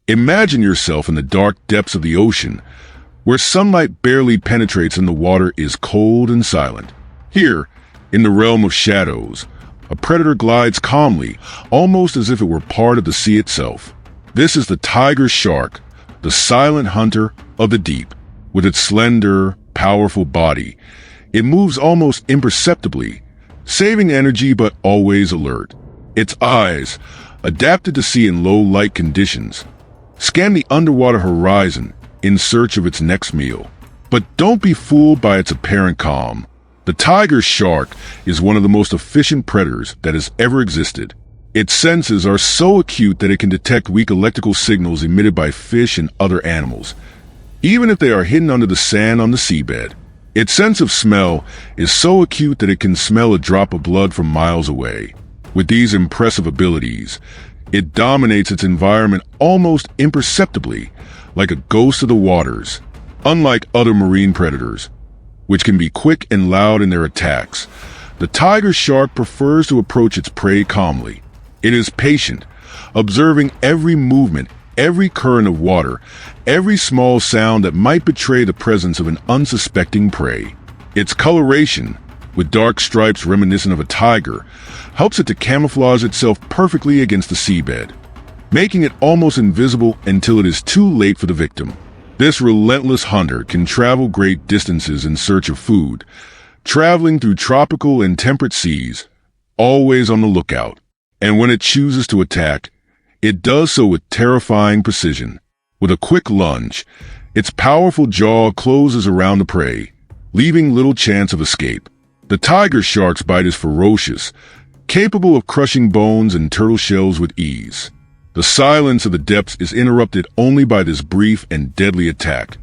Imagine yourself in the dark depths of the ocean, where sunlight barely penetrates and the water is cold and silent. Here, in the realm of shadows, a predator glides calmly, almost as if it were part of the sea itself. This is the tiger shark, the silent hunter of the deep. With its slender, powerful body, it moves almost imperceptibly, saving energy but always alert. Its eyes, adapted to see in low light conditions, scan the underwater horizon in search of its next meal. But don't be fooled by its apparent calm. The tiger shark is one of the most efficient predators that has ever existed. Its senses are so acute that it can detect weak electrical signals emitted by fish and other animals, even if they are hidden under the sand on the seabed. Its sense of smell is so acute that it can smell a drop of blood from miles away. With these impressive abilities, it dominates its environment almost imperceptibly, like a ghost of the waters. Unlike other marine predators, which can be quick and loud in their attacks, the tiger shark prefers to approach its prey calmly. It is patient, observing every movement, every current of water, every small sound that might betray the presence of an unsuspecting prey. Its coloration, with dark stripes reminiscent of a tiger, helps it to camouflage itself perfectly against the seabed, making it almost invisible until it is too late for the victim. This relentless hunter can travel great distances in search of food, traveling through tropical and temperate seas, always on the lookout. And when it chooses to attack, it does so with terrifying precision. With a quick lunge, its powerful jaw closes around the prey, leaving little chance of escape. The tiger shark's bite is ferocious, capable of crushing bones and turtle shells with ease. The silence of the depths is interrupted only by this brief and deadly attack,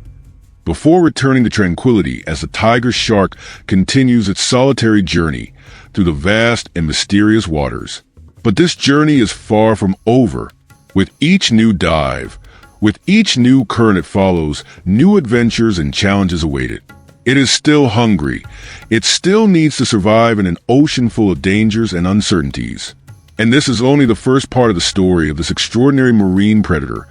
before returning to tranquility as the tiger shark continues its solitary journey through the vast and mysterious waters. But this journey is far from over. With each new dive, with each new current it follows, new adventures and challenges await it. It is still hungry. It still needs to survive in an ocean full of dangers and uncertainties. And this is only the first part of the story of this extraordinary marine predator,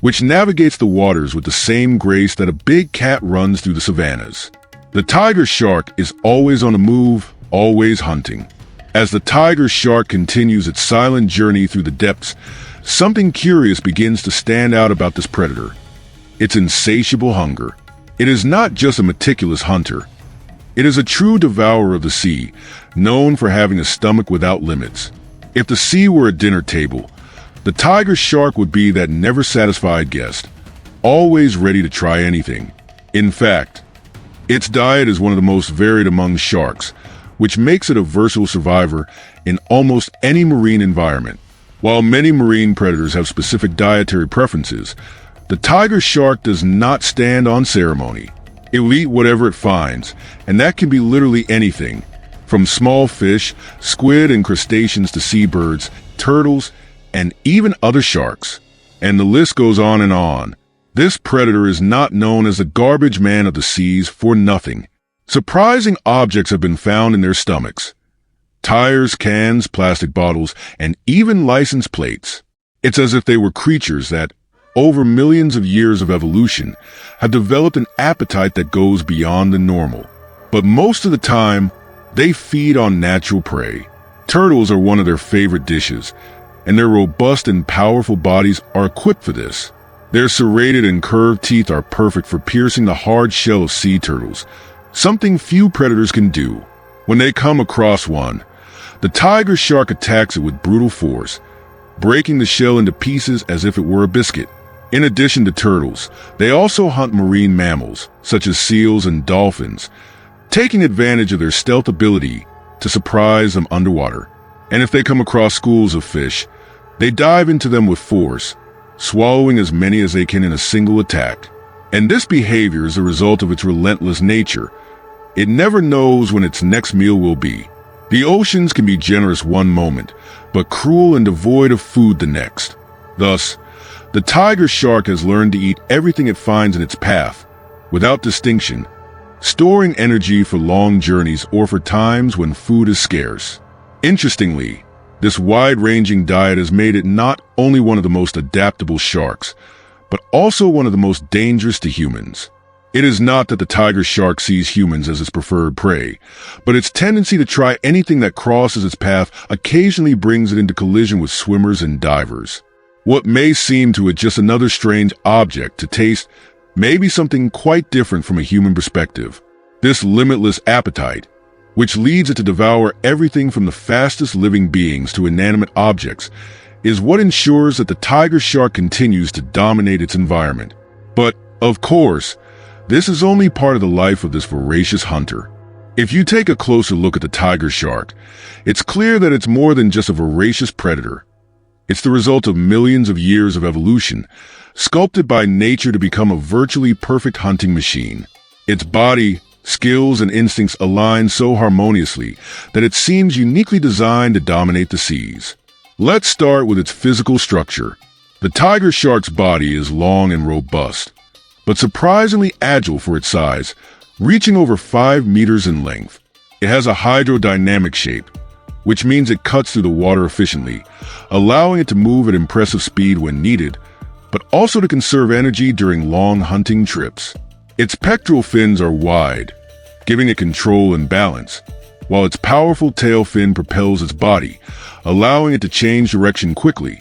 which navigates the waters with the same grace that a big cat runs through the savannas. The tiger shark is always on the move, always hunting. As the tiger shark continues its silent journey through the depths, something curious begins to stand out about this predator: its insatiable hunger. It is not just a meticulous hunter. It is a true devourer of the sea, known for having a stomach without limits. If the sea were a dinner table, the tiger shark would be that never-satisfied guest, always ready to try anything. In fact, its diet is one of the most varied among sharks, which makes it a versatile survivor in almost any marine environment. While many marine predators have specific dietary preferences, the tiger shark does not stand on ceremony. It will eat whatever it finds, and that can be literally anything, from small fish, squid and crustaceans to seabirds, turtles, and even other sharks. And the list goes on and on. This predator is not known as the garbage man of the seas for nothing. Surprising objects have been found in their stomachs: tires, cans, plastic bottles, and even license plates. It's as if they were creatures that, over millions of years of evolution, have developed an appetite that goes beyond the normal. But most of the time, they feed on natural prey. Turtles are one of their favorite dishes, and their robust and powerful bodies are equipped for this. Their serrated and curved teeth are perfect for piercing the hard shell of sea turtles, something few predators can do. When they come across one, the tiger shark attacks it with brutal force, breaking the shell into pieces as if it were a biscuit. In addition to turtles, they also hunt marine mammals, such as seals and dolphins, taking advantage of their stealth ability to surprise them underwater. And if they come across schools of fish, they dive into them with force, swallowing as many as they can in a single attack. And this behavior is a result of its relentless nature. It never knows when its next meal will be. The oceans can be generous one moment, but cruel and devoid of food the next. Thus, the tiger shark has learned to eat everything it finds in its path, without distinction, storing energy for long journeys or for times when food is scarce. Interestingly, This wide-ranging diet has made it not only one of the most adaptable sharks, but also one of the most dangerous to humans. It is not that the tiger shark sees humans as its preferred prey, but its tendency to try anything that crosses its path occasionally brings it into collision with swimmers and divers. What may seem to it just another strange object to taste may be something quite different from a human perspective. This limitless appetite, which leads it to devour everything from the fastest living beings to inanimate objects, is what ensures that the tiger shark continues to dominate its environment. But, of course, this is only part of the life of this voracious hunter. If you take a closer look at the tiger shark, it's clear that it's more than just a voracious predator. It's the result of millions of years of evolution, sculpted by nature to become a virtually perfect hunting machine. Its body, skills, and instincts align so harmoniously that it seems uniquely designed to dominate the seas. Let's start with its physical structure. The tiger shark's body is long and robust, but surprisingly agile for its size, reaching over 5 meters in length. It has a hydrodynamic shape, which means it cuts through the water efficiently, allowing it to move at impressive speed when needed, but also to conserve energy during long hunting trips. Its pectoral fins are wide, giving it control and balance, while its powerful tail fin propels its body, allowing it to change direction quickly,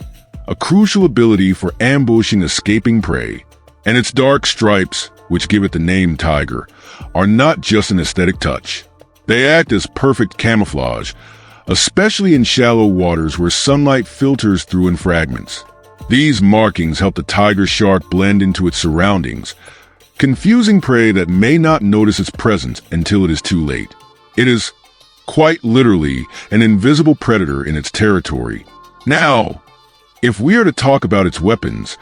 a crucial ability for ambushing escaping prey. And its dark stripes, which give it the name tiger, are not just an aesthetic touch. They act as perfect camouflage, especially in shallow waters where sunlight filters through in fragments. These markings help the tiger shark blend into its surroundings, confusing prey that may not notice its presence until it is too late. It is, quite literally, an invisible predator in its territory. Now, if we are to talk about its weapons,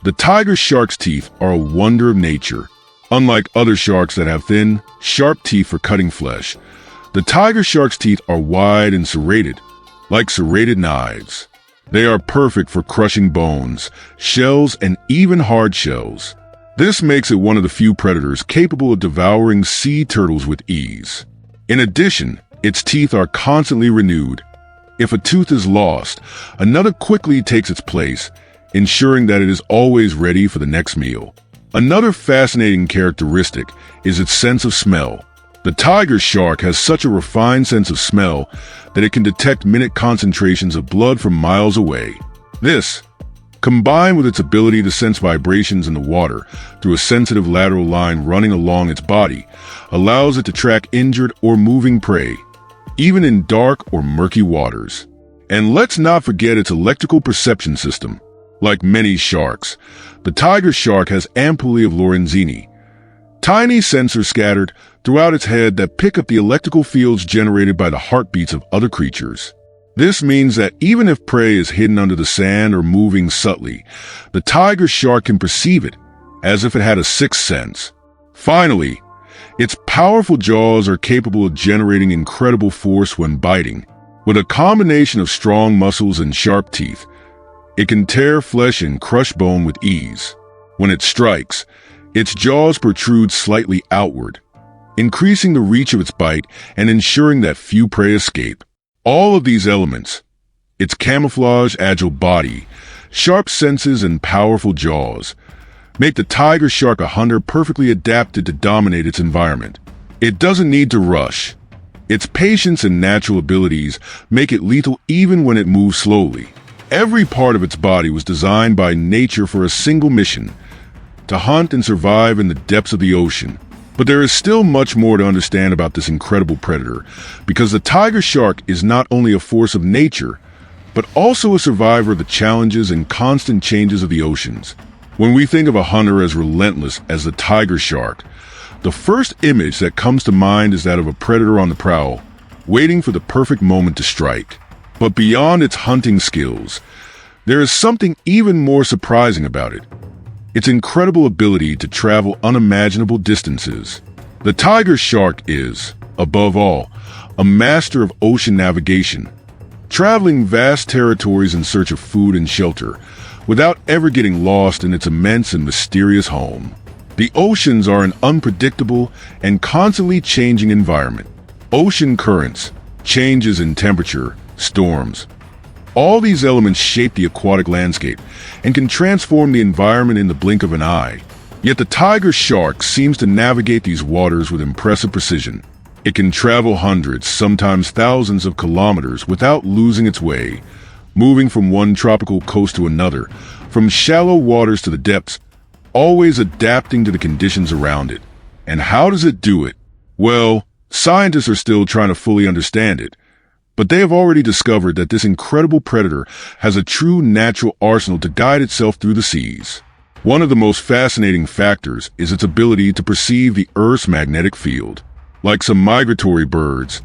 the tiger shark's teeth are a wonder of nature. Unlike other sharks that have thin, sharp teeth for cutting flesh, the tiger shark's teeth are wide and serrated, like serrated knives. They are perfect for crushing bones, shells, and even hard shells. This makes it one of the few predators capable of devouring sea turtles with ease. In addition, its teeth are constantly renewed. If a tooth is lost, another quickly takes its place, ensuring that it is always ready for the next meal. Another fascinating characteristic is its sense of smell. The tiger shark has such a refined sense of smell that it can detect minute concentrations of blood from miles away. This, combined with its ability to sense vibrations in the water through a sensitive lateral line running along its body, allows it to track injured or moving prey, even in dark or murky waters. And let's not forget its electrical perception system. Like many sharks, the tiger shark has ampuli of Lorenzini, tiny sensors scattered throughout its head that pick up the electrical fields generated by the heartbeats of other creatures. This means that even if prey is hidden under the sand or moving subtly, the tiger shark can perceive it, as if it had a sixth sense. Finally, its powerful jaws are capable of generating incredible force when biting. With a combination of strong muscles and sharp teeth, it can tear flesh and crush bone with ease. When it strikes, its jaws protrude slightly outward, increasing the reach of its bite and ensuring that few prey escape. All of these elements, its camouflage, agile body, sharp senses, and powerful jaws, make the tiger shark a hunter perfectly adapted to dominate its environment. It doesn't need to rush. Its patience and natural abilities make it lethal even when it moves slowly. Every part of its body was designed by nature for a single mission: to hunt and survive in the depths of the ocean. But there is still much more to understand about this incredible predator, because the tiger shark is not only a force of nature, but also a survivor of the challenges and constant changes of the oceans. When we think of a hunter as relentless as the tiger shark, the first image that comes to mind is that of a predator on the prowl, waiting for the perfect moment to strike. But beyond its hunting skills, there is something even more surprising about it: its incredible ability to travel unimaginable distances. The tiger shark is, above all, a master of ocean navigation, traveling vast territories in search of food and shelter, without ever getting lost in its immense and mysterious home. The oceans are an unpredictable and constantly changing environment. Ocean currents, changes in temperature, storms, All these elements shape the aquatic landscape and can transform the environment in the blink of an eye. Yet the tiger shark seems to navigate these waters with impressive precision. It can travel hundreds, sometimes thousands of kilometers without losing its way, moving from one tropical coast to another, from shallow waters to the depths, always adapting to the conditions around it. And how does it do it? Well, scientists are still trying to fully understand it, but they have already discovered that this incredible predator has a true natural arsenal to guide itself through the seas. One of the most fascinating factors is its ability to perceive the Earth's magnetic field. Like some migratory birds,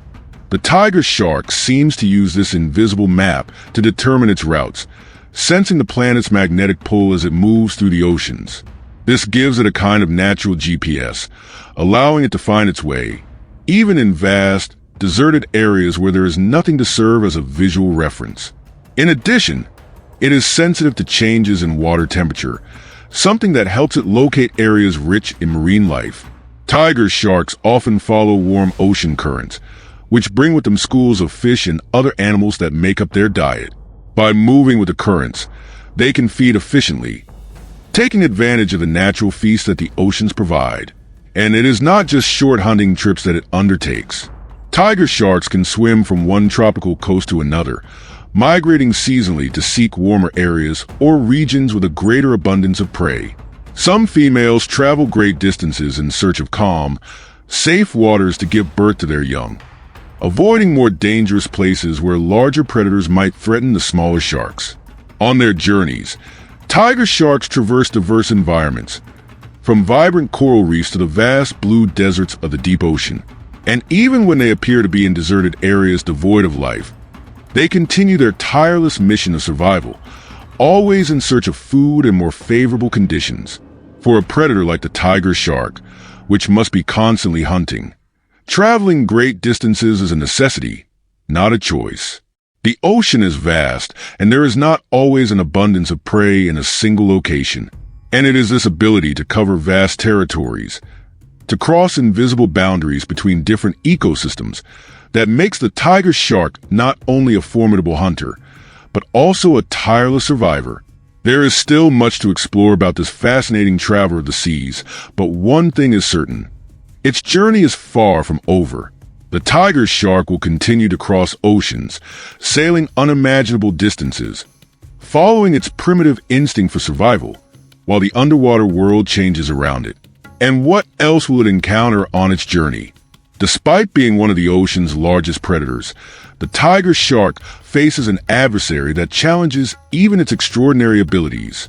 the tiger shark seems to use this invisible map to determine its routes, sensing the planet's magnetic pull as it moves through the oceans. This gives it a kind of natural GPS, allowing it to find its way, even in vast, deserted areas where there is nothing to serve as a visual reference. In addition, it is sensitive to changes in water temperature, something that helps it locate areas rich in marine life. Tiger sharks often follow warm ocean currents, which bring with them schools of fish and other animals that make up their diet. By moving with the currents, they can feed efficiently, taking advantage of the natural feast that the oceans provide. And it is not just short hunting trips that it undertakes. Tiger sharks can swim from one tropical coast to another, migrating seasonally to seek warmer areas or regions with a greater abundance of prey. Some females travel great distances in search of calm, safe waters to give birth to their young, avoiding more dangerous places where larger predators might threaten the smaller sharks. On their journeys, tiger sharks traverse diverse environments, from vibrant coral reefs to the vast blue deserts of the deep ocean. And even when they appear to be in deserted areas devoid of life, they continue their tireless mission of survival, always in search of food and more favorable conditions. For a predator like the tiger shark, which must be constantly hunting, traveling great distances is a necessity, not a choice. The ocean is vast, and there is not always an abundance of prey in a single location. And it is this ability to cover vast territories, to cross invisible boundaries between different ecosystems, that makes the tiger shark not only a formidable hunter, but also a tireless survivor. There is still much to explore about this fascinating traveler of the seas, but one thing is certain. Its journey is far from over. The tiger shark will continue to cross oceans, sailing unimaginable distances, following its primitive instinct for survival, while the underwater world changes around it. And what else will it encounter on its journey? Despite being one of the ocean's largest predators, the tiger shark faces an adversary that challenges even its extraordinary abilities: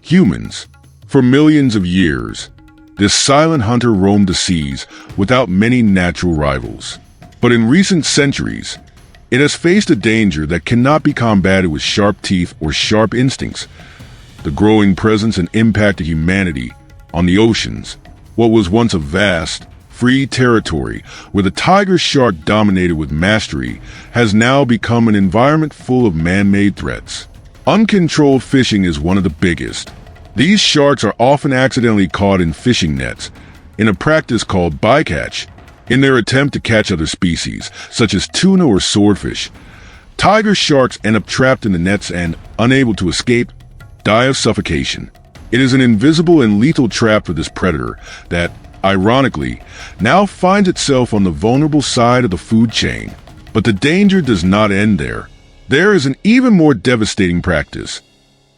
humans. For millions of years, this silent hunter roamed the seas without many natural rivals. But in recent centuries, it has faced a danger that cannot be combated with sharp teeth or sharp instincts: the growing presence and impact of humanity on the oceans. What was once a vast, free territory where the tiger shark dominated with mastery has now become an environment full of man-made threats. Uncontrolled fishing is one of the biggest. These sharks are often accidentally caught in fishing nets, in a practice called bycatch. In their attempt to catch other species, such as tuna or swordfish, tiger sharks end up trapped in the nets and, unable to escape, die of suffocation. It is an invisible and lethal trap for this predator that, ironically, now finds itself on the vulnerable side of the food chain. But the danger does not end there. There is an even more devastating practice: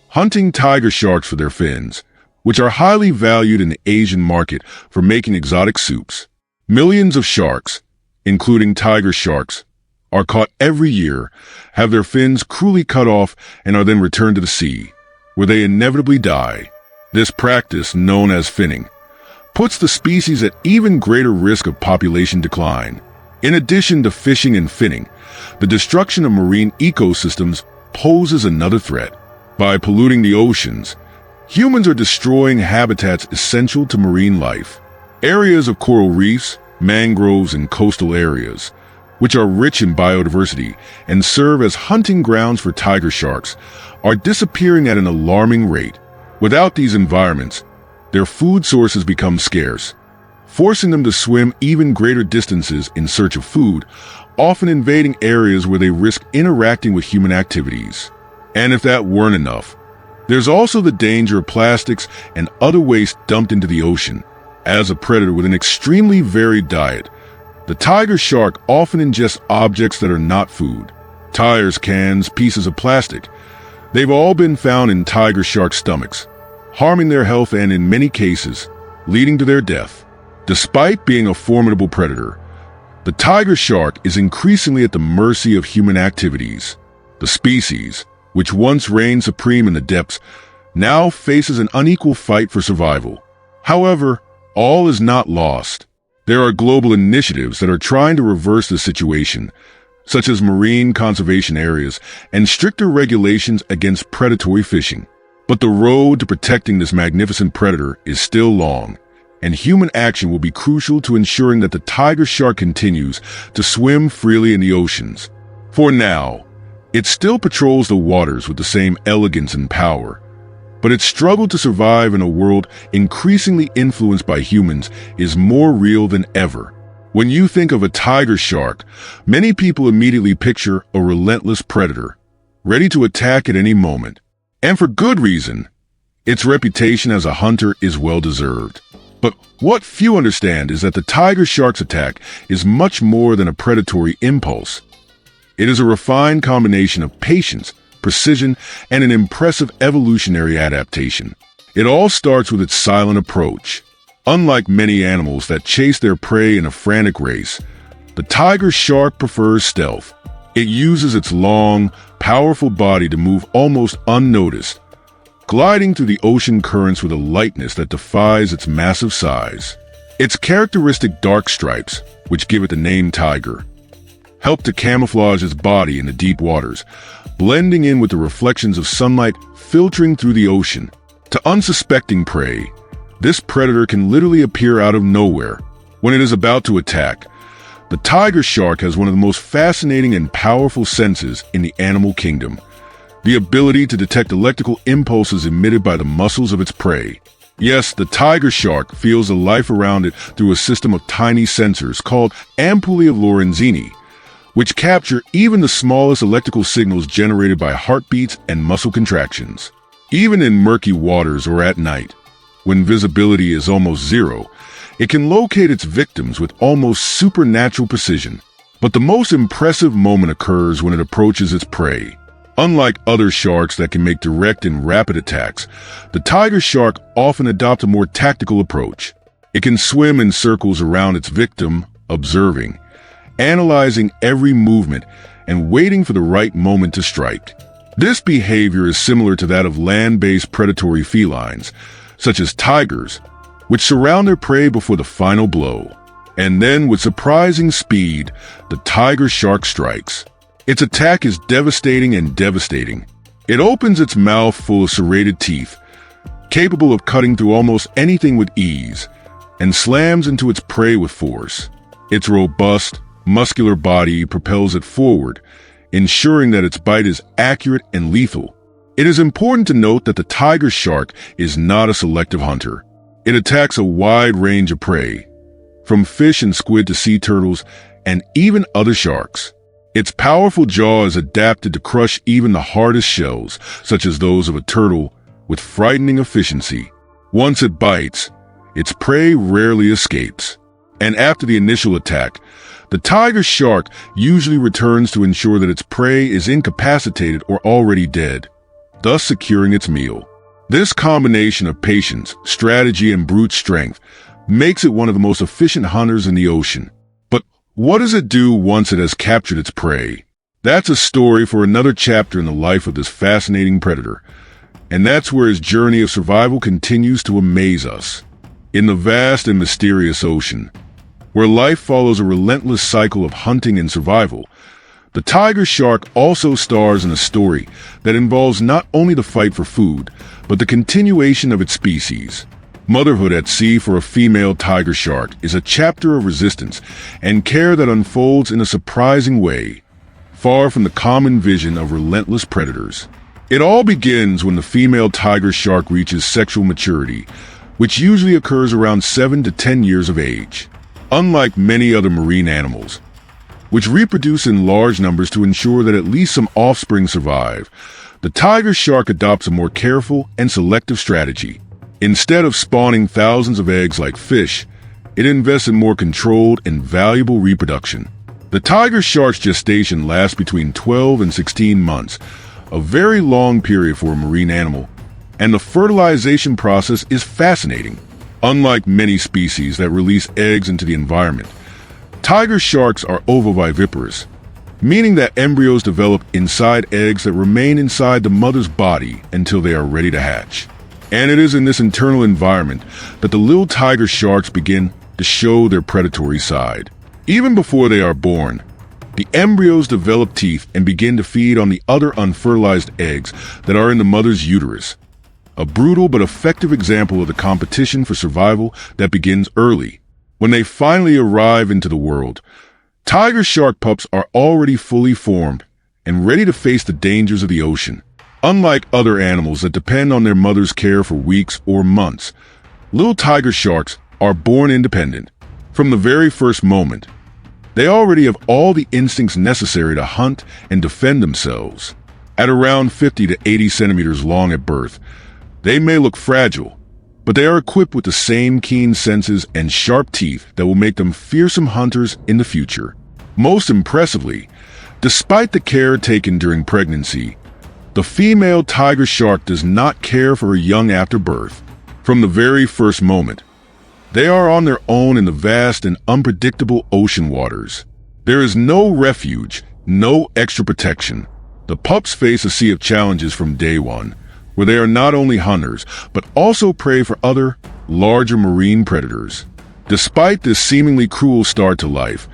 hunting tiger sharks for their fins, which are highly valued in the Asian market for making exotic soups. Millions of sharks, including tiger sharks, are caught every year, have their fins cruelly cut off, and are then returned to the sea, where they inevitably die. This practice, known as finning, puts the species at even greater risk of population decline. In addition to fishing and finning, the destruction of marine ecosystems poses another threat. By polluting the oceans, humans are destroying habitats essential to marine life. Areas of coral reefs, mangroves, and coastal areas, which are rich in biodiversity and serve as hunting grounds for tiger sharks, are disappearing at an alarming rate. Without these environments, their food sources become scarce, forcing them to swim even greater distances in search of food, often invading areas where they risk interacting with human activities. And if that weren't enough, there's also the danger of plastics and other waste dumped into the ocean. As a predator with an extremely varied diet, the tiger shark often ingests objects that are not food. Tires, cans, pieces of plastic. They've all been found in tiger shark stomachs, harming their health and, in many cases, leading to their death. Despite being a formidable predator, the tiger shark is increasingly at the mercy of human activities. The species, which once reigned supreme in the depths, now faces an unequal fight for survival. However, all is not lost. There are global initiatives that are trying to reverse the situation, such as marine conservation areas and stricter regulations against predatory fishing. But the road to protecting this magnificent predator is still long, and human action will be crucial to ensuring that the tiger shark continues to swim freely in the oceans. For now, it still patrols the waters with the same elegance and power, but its struggle to survive in a world increasingly influenced by humans is more real than ever. When you think of a tiger shark, many people immediately picture a relentless predator, ready to attack at any moment. And for good reason. Its reputation as a hunter is well-deserved. But what few understand is that the tiger shark's attack is much more than a predatory impulse. It is a refined combination of patience, precision, and an impressive evolutionary adaptation. It all starts with its silent approach. Unlike many animals that chase their prey in a frantic race, the tiger shark prefers stealth. It uses its long, powerful body to move almost unnoticed, gliding through the ocean currents with a lightness that defies its massive size. Its characteristic dark stripes, which give it the name tiger, help to camouflage its body in the deep waters, blending in with the reflections of sunlight filtering through the ocean. To unsuspecting prey, this predator can literally appear out of nowhere. When it is about to attack, the tiger shark has one of the most fascinating and powerful senses in the animal kingdom, the ability to detect electrical impulses emitted by the muscles of its prey. Yes, the tiger shark feels the life around it through a system of tiny sensors called ampullae of Lorenzini, which capture even the smallest electrical signals generated by heartbeats and muscle contractions. Even in murky waters or at night, when visibility is almost zero, it can locate its victims with almost supernatural precision. But the most impressive moment occurs when it approaches its prey. Unlike other sharks that can make direct and rapid attacks, the tiger shark often adopts a more tactical approach. It can swim in circles around its victim, observing, analyzing every movement, and waiting for the right moment to strike. This behavior is similar to that of land-based predatory felines, such as tigers, which surround their prey before the final blow. And then, with surprising speed, the tiger shark strikes. Its attack is devastating and devastating. It opens its mouth full of serrated teeth, capable of cutting through almost anything with ease, and slams into its prey with force. Its robust, muscular body propels it forward, ensuring that its bite is accurate and lethal. It is important to note that the tiger shark is not a selective hunter. It attacks a wide range of prey, from fish and squid to sea turtles and even other sharks. Its powerful jaw is adapted to crush even the hardest shells, such as those of a turtle, with frightening efficiency. Once it bites, its prey rarely escapes. And after the initial attack, the tiger shark usually returns to ensure that its prey is incapacitated or already dead, thus securing its meal. This combination of patience, strategy, and brute strength makes it one of the most efficient hunters in the ocean. But what does it do once it has captured its prey? That's a story for another chapter in the life of this fascinating predator. And that's where his journey of survival continues to amaze us. In the vast and mysterious ocean, where life follows a relentless cycle of hunting and survival, the tiger shark also stars in a story that involves not only the fight for food, but the continuation of its species. Motherhood at sea for a female tiger shark is a chapter of resistance and care that unfolds in a surprising way, far from the common vision of relentless predators. It all begins when the female tiger shark reaches sexual maturity, which usually occurs around 7 to 10 years of age. Unlike many other marine animals, which reproduce in large numbers to ensure that at least some offspring survive, the tiger shark adopts a more careful and selective strategy. Instead of spawning thousands of eggs like fish, it invests in more controlled and valuable reproduction. The tiger shark's gestation lasts between 12 and 16 months, a very long period for a marine animal, and the fertilization process is fascinating. Unlike many species that release eggs into the environment, tiger sharks are ovoviviparous, meaning that embryos develop inside eggs that remain inside the mother's body until they are ready to hatch. And it is in this internal environment that the little tiger sharks begin to show their predatory side. Even before they are born, the embryos develop teeth and begin to feed on the other unfertilized eggs that are in the mother's uterus. A brutal but effective example of the competition for survival that begins early. When they finally arrive into the world, tiger shark pups are already fully formed and ready to face the dangers of the ocean. Unlike other animals that depend on their mother's care for weeks or months, little tiger sharks are born independent. From the very first moment, they already have all the instincts necessary to hunt and defend themselves. At around 50 to 80 centimeters long at birth, they may look fragile, but they are equipped with the same keen senses and sharp teeth that will make them fearsome hunters in the future. Most impressively, despite the care taken during pregnancy, the female tiger shark does not care for her young after birth. From the very first moment, they are on their own in the vast and unpredictable ocean waters. There is no refuge, no extra protection. The pups face a sea of challenges from day one, where they are not only hunters, but also prey for other, larger marine predators. Despite this seemingly cruel start to life,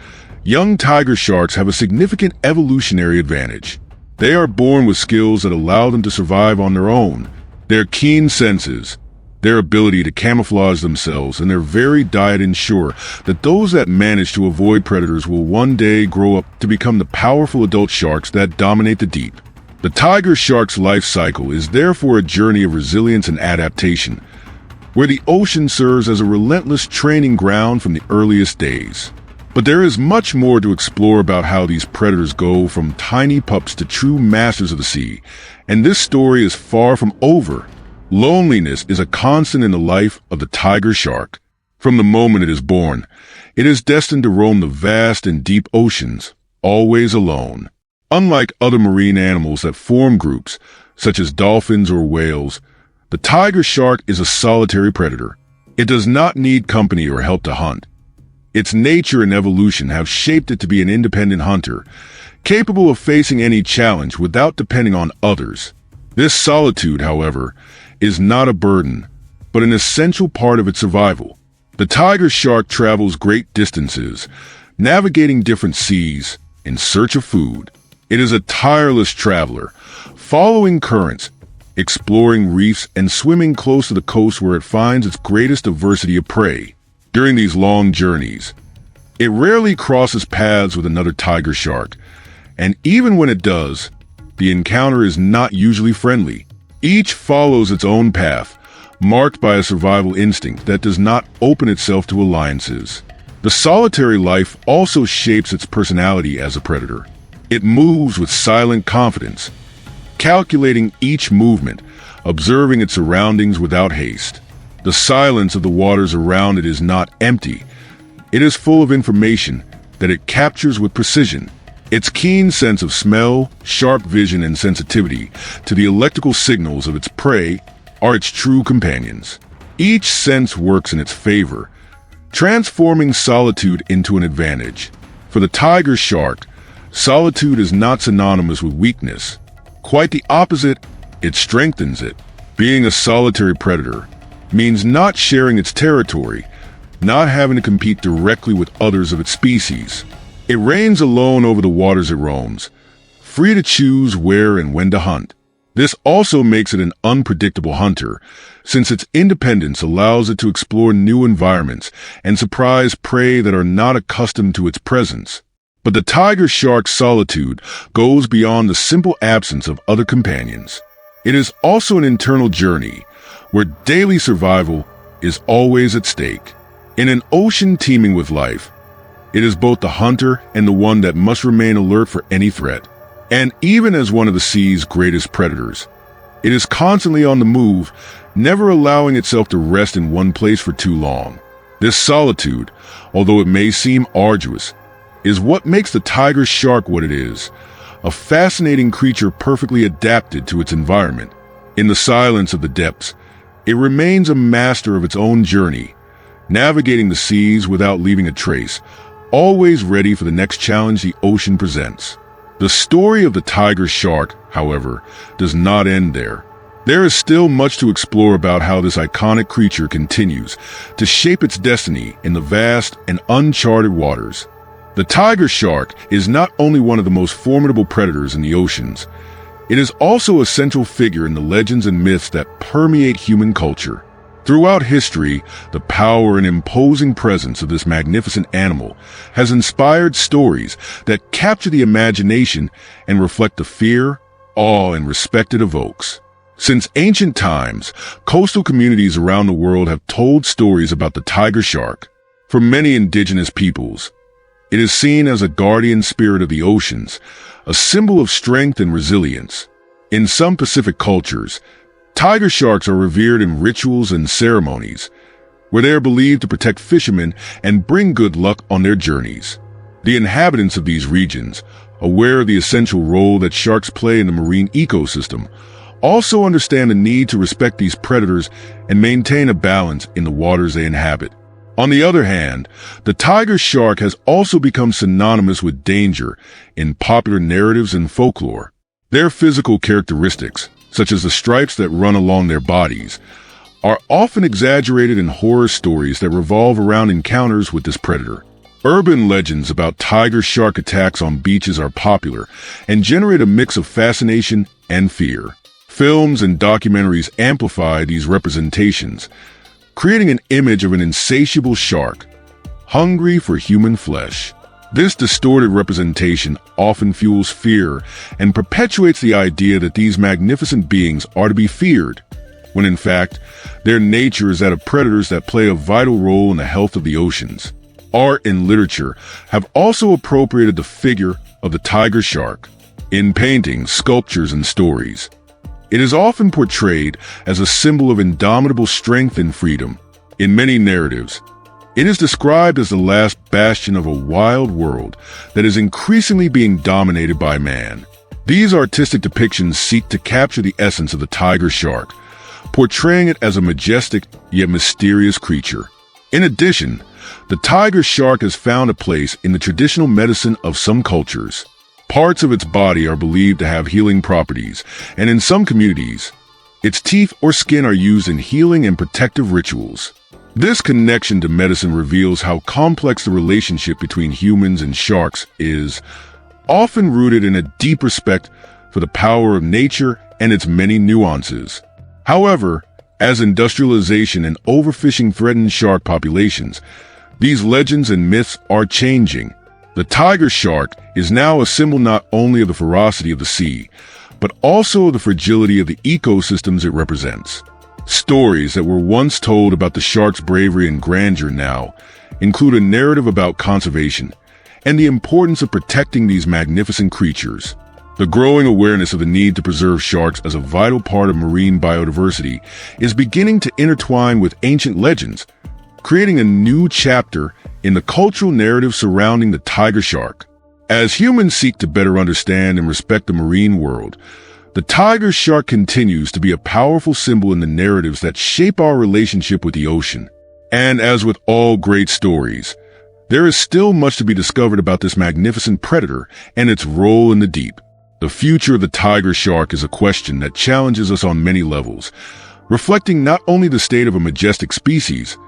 young tiger sharks have a significant evolutionary advantage. They are born with skills that allow them to survive on their own. Their keen senses, their ability to camouflage themselves, and their varied diet ensure that those that manage to avoid predators will one day grow up to become the powerful adult sharks that dominate the deep. The tiger shark's life cycle is therefore a journey of resilience and adaptation, where the ocean serves as a relentless training ground from the earliest days. But there is much more to explore about how these predators go from tiny pups to true masters of the sea, and this story is far from over. Loneliness is a constant in the life of the tiger shark. From the moment it is born, it is destined to roam the vast and deep oceans, always alone. Unlike other marine animals that form groups, such as dolphins or whales, the tiger shark is a solitary predator. It does not need company or help to hunt. Its nature and evolution have shaped it to be an independent hunter, capable of facing any challenge without depending on others. This solitude, however, is not a burden, but an essential part of its survival. The tiger shark travels great distances, navigating different seas in search of food. It is a tireless traveler, following currents, exploring reefs, and swimming close to the coast where it finds its greatest diversity of prey. During these long journeys, it rarely crosses paths with another tiger shark, and even when it does, the encounter is not usually friendly. Each follows its own path, marked by a survival instinct that does not open itself to alliances. The solitary life also shapes its personality as a predator. It moves with silent confidence, calculating each movement, observing its surroundings without haste. The silence of the waters around it is not empty. It is full of information that it captures with precision. Its keen sense of smell, sharp vision, and sensitivity to the electrical signals of its prey are its true companions. Each sense works in its favor, transforming solitude into an advantage. For the tiger shark, solitude is not synonymous with weakness. Quite the opposite, it strengthens it. Being a solitary predator means not sharing its territory, not having to compete directly with others of its species. It reigns alone over the waters it roams, free to choose where and when to hunt. This also makes it an unpredictable hunter, since its independence allows it to explore new environments and surprise prey that are not accustomed to its presence. But the tiger shark's solitude goes beyond the simple absence of other companions. It is also an internal journey, where daily survival is always at stake. In an ocean teeming with life, it is both the hunter and the one that must remain alert for any threat. And even as one of the sea's greatest predators, it is constantly on the move, never allowing itself to rest in one place for too long. This solitude, although it may seem arduous, is what makes the tiger shark what it is, a fascinating creature perfectly adapted to its environment. In the silence of the depths, it remains a master of its own journey, navigating the seas without leaving a trace, always ready for the next challenge the ocean presents. The story of the tiger shark, however, does not end there. There is still much to explore about how this iconic creature continues to shape its destiny in the vast and uncharted waters. The tiger shark is not only one of the most formidable predators in the oceans, it is also a central figure in the legends and myths that permeate human culture. Throughout history, the power and imposing presence of this magnificent animal has inspired stories that capture the imagination and reflect the fear, awe, and respect it evokes. Since ancient times, coastal communities around the world have told stories about the tiger shark. For many indigenous peoples, it is seen as a guardian spirit of the oceans, a symbol of strength and resilience. In some Pacific cultures, tiger sharks are revered in rituals and ceremonies, where they are believed to protect fishermen and bring good luck on their journeys. The inhabitants of these regions, aware of the essential role that sharks play in the marine ecosystem, also understand the need to respect these predators and maintain a balance in the waters they inhabit. On the other hand, the tiger shark has also become synonymous with danger in popular narratives and folklore. Their physical characteristics, such as the stripes that run along their bodies, are often exaggerated in horror stories that revolve around encounters with this predator. Urban legends about tiger shark attacks on beaches are popular and generate a mix of fascination and fear. Films and documentaries amplify these representations, creating an image of an insatiable shark, hungry for human flesh. This distorted representation often fuels fear and perpetuates the idea that these magnificent beings are to be feared, when in fact, their nature is that of predators that play a vital role in the health of the oceans. Art and literature have also appropriated the figure of the tiger shark. In paintings, sculptures, and stories, it is often portrayed as a symbol of indomitable strength and freedom. In many narratives, it is described as the last bastion of a wild world that is increasingly being dominated by man. These artistic depictions seek to capture the essence of the tiger shark, portraying it as a majestic yet mysterious creature. In addition, the tiger shark has found a place in the traditional medicine of some cultures. Parts of its body are believed to have healing properties, and in some communities, its teeth or skin are used in healing and protective rituals. This connection to medicine reveals how complex the relationship between humans and sharks is, often rooted in a deep respect for the power of nature and its many nuances. However, as industrialization and overfishing threaten shark populations, these legends and myths are changing. The tiger shark is now a symbol not only of the ferocity of the sea, but also of the fragility of the ecosystems it represents. Stories that were once told about the shark's bravery and grandeur now include a narrative about conservation and the importance of protecting these magnificent creatures. The growing awareness of the need to preserve sharks as a vital part of marine biodiversity is beginning to intertwine with ancient legends, creating a new chapter in the cultural narrative surrounding the tiger shark. As humans seek to better understand and respect the marine world, the tiger shark continues to be a powerful symbol in the narratives that shape our relationship with the ocean. And as with all great stories, there is still much to be discovered about this magnificent predator and its role in the deep. The future of the tiger shark is a question that challenges us on many levels, reflecting not only the state of a majestic species,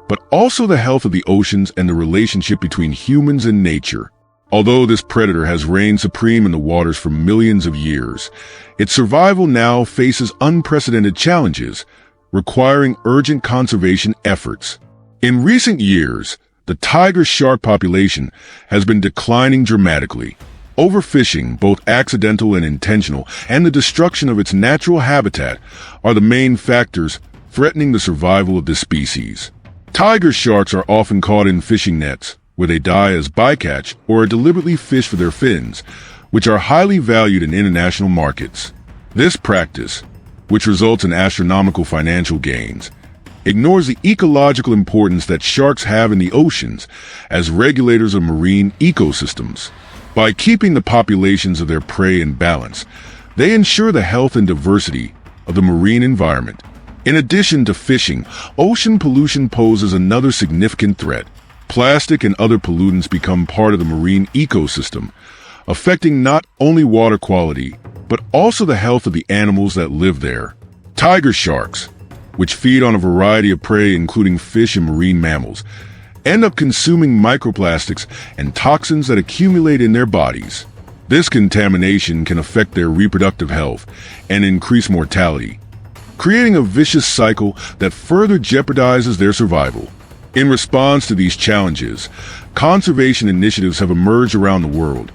but also the health of the oceans and the relationship between humans and nature. Although this predator has reigned supreme in the waters for millions of years, its survival now faces unprecedented challenges, requiring urgent conservation efforts. In recent years, the tiger shark population has been declining dramatically. Overfishing, both accidental and intentional, and the destruction of its natural habitat are the main factors threatening the survival of this species. Tiger sharks are often caught in fishing nets, where they die as bycatch or are deliberately fished for their fins, which are highly valued in international markets. This practice, which results in astronomical financial gains, ignores the ecological importance that sharks have in the oceans as regulators of marine ecosystems. By keeping the populations of their prey in balance, they ensure the health and diversity of the marine environment. In addition to fishing, ocean pollution poses another significant threat. Plastic and other pollutants become part of the marine ecosystem, affecting not only water quality, but also the health of the animals that live there. Tiger sharks, which feed on a variety of prey including fish and marine mammals, end up consuming microplastics and toxins that accumulate in their bodies. This contamination can affect their reproductive health and increase mortality, creating a vicious cycle that further jeopardizes their survival. In response to these challenges, conservation initiatives have emerged around the world,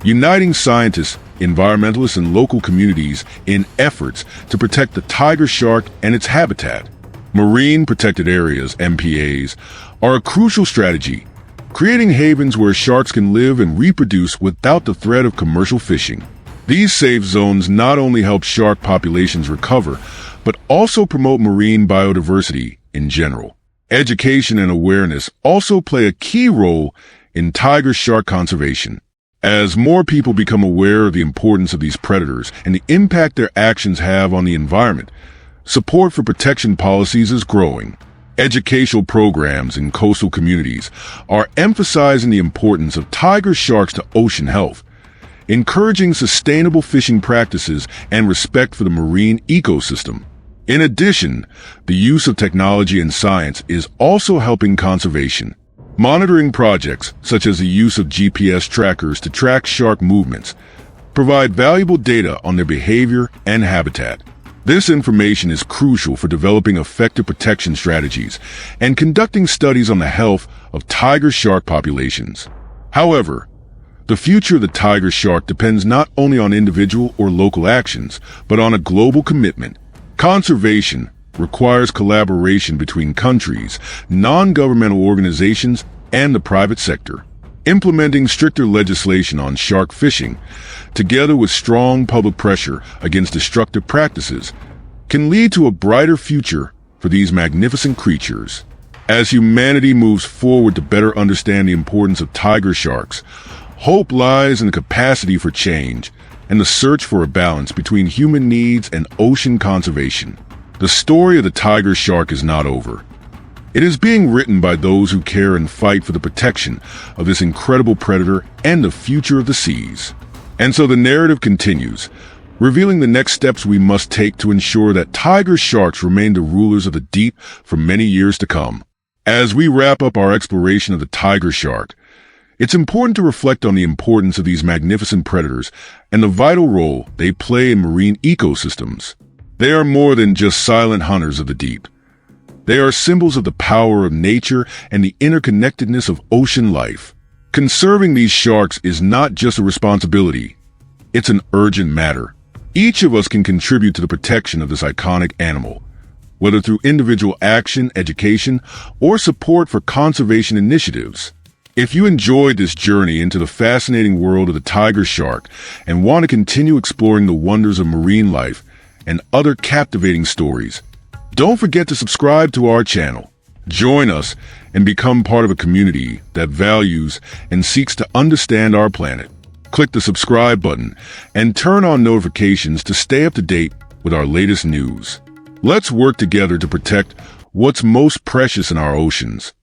uniting scientists, environmentalists, and local communities in efforts to protect the tiger shark and its habitat. Marine Protected Areas, MPAs, are a crucial strategy, creating havens where sharks can live and reproduce without the threat of commercial fishing. These safe zones not only help shark populations recover, but also promote marine biodiversity in general. Education and awareness also play a key role in tiger shark conservation. As more people become aware of the importance of these predators and the impact their actions have on the environment, support for protection policies is growing. Educational programs in coastal communities are emphasizing the importance of tiger sharks to ocean health, encouraging sustainable fishing practices and respect for the marine ecosystem. In addition, the use of technology and science is also helping conservation. Monitoring projects, such as the use of GPS trackers to track shark movements, provide valuable data on their behavior and habitat. This information is crucial for developing effective protection strategies and conducting studies on the health of tiger shark populations. However, the future of the tiger shark depends not only on individual or local actions, but on a global commitment. Conservation requires collaboration between countries, non-governmental organizations, and the private sector. Implementing stricter legislation on shark fishing, together with strong public pressure against destructive practices, can lead to a brighter future for these magnificent creatures. As humanity moves forward to better understand the importance of tiger sharks, hope lies in the capacity for change and the search for a balance between human needs and ocean conservation. The story of the tiger shark is not over. It is being written by those who care and fight for the protection of this incredible predator and the future of the seas. And so the narrative continues, revealing the next steps we must take to ensure that tiger sharks remain the rulers of the deep for many years to come. As we wrap up our exploration of the tiger shark, it's important to reflect on the importance of these magnificent predators and the vital role they play in marine ecosystems. They are more than just silent hunters of the deep. They are symbols of the power of nature and the interconnectedness of ocean life. Conserving these sharks is not just a responsibility, it's an urgent matter. Each of us can contribute to the protection of this iconic animal, whether through individual action, education, or support for conservation initiatives. If you enjoyed this journey into the fascinating world of the tiger shark and want to continue exploring the wonders of marine life and other captivating stories, don't forget to subscribe to our channel. Join us and become part of a community that values and seeks to understand our planet. Click the subscribe button and turn on notifications to stay up to date with our latest news. Let's work together to protect what's most precious in our oceans.